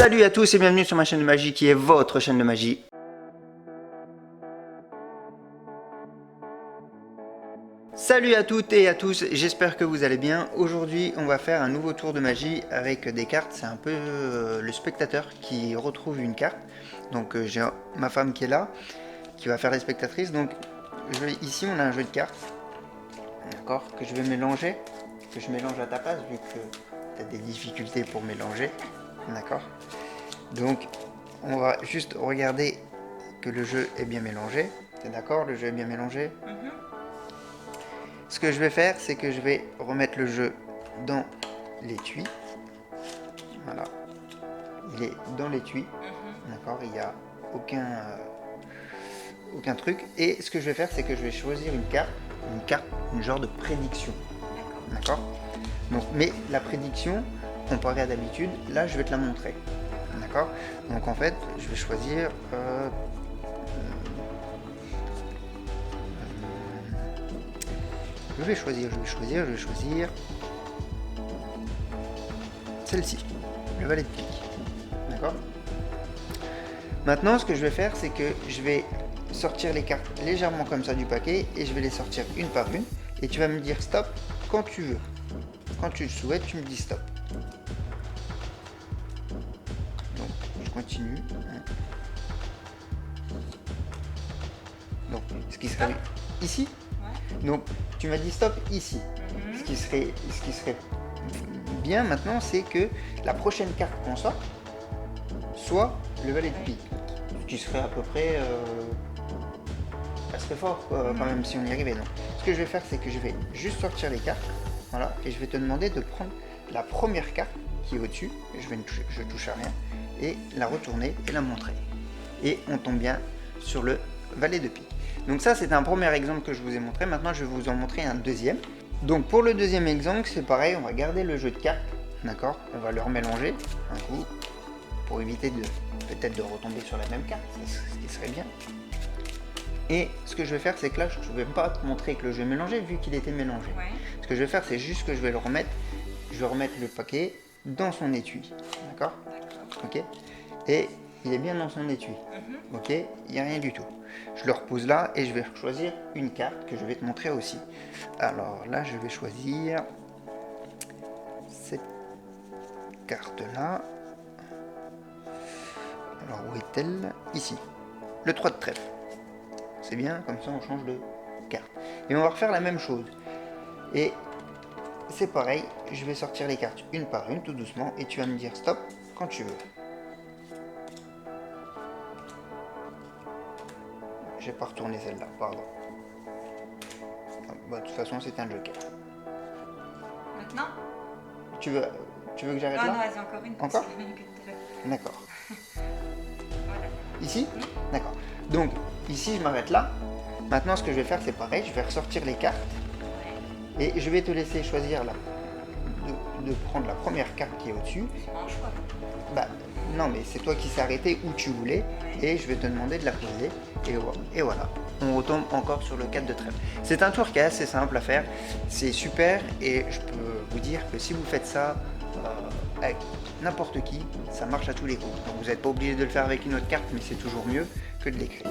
Salut à tous et bienvenue sur ma chaîne de magie qui est votre chaîne de magie. Salut à toutes et à tous, j'espère que vous allez bien. Aujourd'hui on va faire un nouveau tour de magie avec des cartes. C'est un peu le spectateur qui retrouve une carte. Donc j'ai ma femme qui est là, qui va faire la spectatrice. Donc ici on a un jeu de cartes, d'accord, que je vais mélanger, que je mélange à ta place vu que tu as des difficultés pour mélanger, d'accord. Donc on va juste regarder que le jeu est bien mélangé. T'es d'accord, le jeu est bien mélangé? Ce que je vais faire, c'est que je vais remettre le jeu dans l'étui. Voilà. Il est dans l'étui. D'accord, il n'y a aucun truc. Et ce que je vais faire, c'est que je vais choisir une carte, une genre de prédiction. D'accord. Donc, mais la prédiction, comparée à d'habitude, là, je vais te la montrer. D'accord. Donc en fait, je vais choisir... Je vais choisir celle-ci, le valet de pique. D'accord. Maintenant, ce que je vais faire, c'est que je vais sortir les cartes légèrement comme ça du paquet et je vais les sortir une par une. Et tu vas me dire stop quand tu veux. Quand tu le souhaites, tu me dis stop. Donc, je continue. Donc, ce qui serait ici. Donc, tu m'as dit stop ici. Ce qui serait bien maintenant, c'est que la prochaine carte qu'on sort soit le valet de pique. Ce qui serait à peu près... ça serait fort quand même si on y arrivait. Donc, ce que je vais faire, c'est que je vais juste sortir les cartes. Voilà. Et je vais te demander de prendre la première carte qui est au-dessus. Je touche à rien. Et la retourner et la montrer. Et on tombe bien sur le valet de pique. Donc ça, c'est un premier exemple que je vous ai montré. Maintenant, je vais vous en montrer un deuxième. Donc pour le deuxième exemple, c'est pareil, on va garder le jeu de cartes, d'accord. On va le remélanger un coup pour éviter peut-être de retomber sur la même carte, ce qui serait bien. Et ce que je vais faire, c'est que là, je ne vais pas te montrer que le jeu est mélangé vu qu'il était mélangé. Ce que je vais faire, c'est juste que je vais le remettre. Je vais remettre le paquet dans son étui, d'accord. Ok. Et il est bien dans son étui. Ok, il n'y a rien du tout. Je le repose là et je vais choisir une carte que je vais te montrer aussi. Alors là, je vais choisir cette carte là. Alors où est-elle? Ici. Le 3 de trèfle. C'est bien, comme ça on change de carte. Et on va refaire la même chose. Et c'est pareil, je vais sortir les cartes une par une tout doucement et tu vas me dire stop quand tu veux. J'ai pas retourné celle-là, pardon. Bah, de toute façon, c'est un joker. Maintenant? Tu veux que j'arrête là? Non, vas-y, encore une. Encore? D'accord. Voilà. Ici? D'accord. Donc, ici, je m'arrête là. Maintenant, ce que je vais faire, c'est pareil. Je vais ressortir les cartes. Et je vais te laisser choisir de prendre la première carte qui est au-dessus. En choix. Bah, non, mais c'est toi qui s'est arrêté où tu voulais. Et je vais te demander de la poser. Et voilà. On retombe encore sur le 4 de trèfle. C'est un tour qui est assez simple à faire. C'est super. Et je peux vous dire que si vous faites ça avec n'importe qui, ça marche à tous les coups. Donc vous n'êtes pas obligé de le faire avec une autre carte, mais c'est toujours mieux que de l'écrire.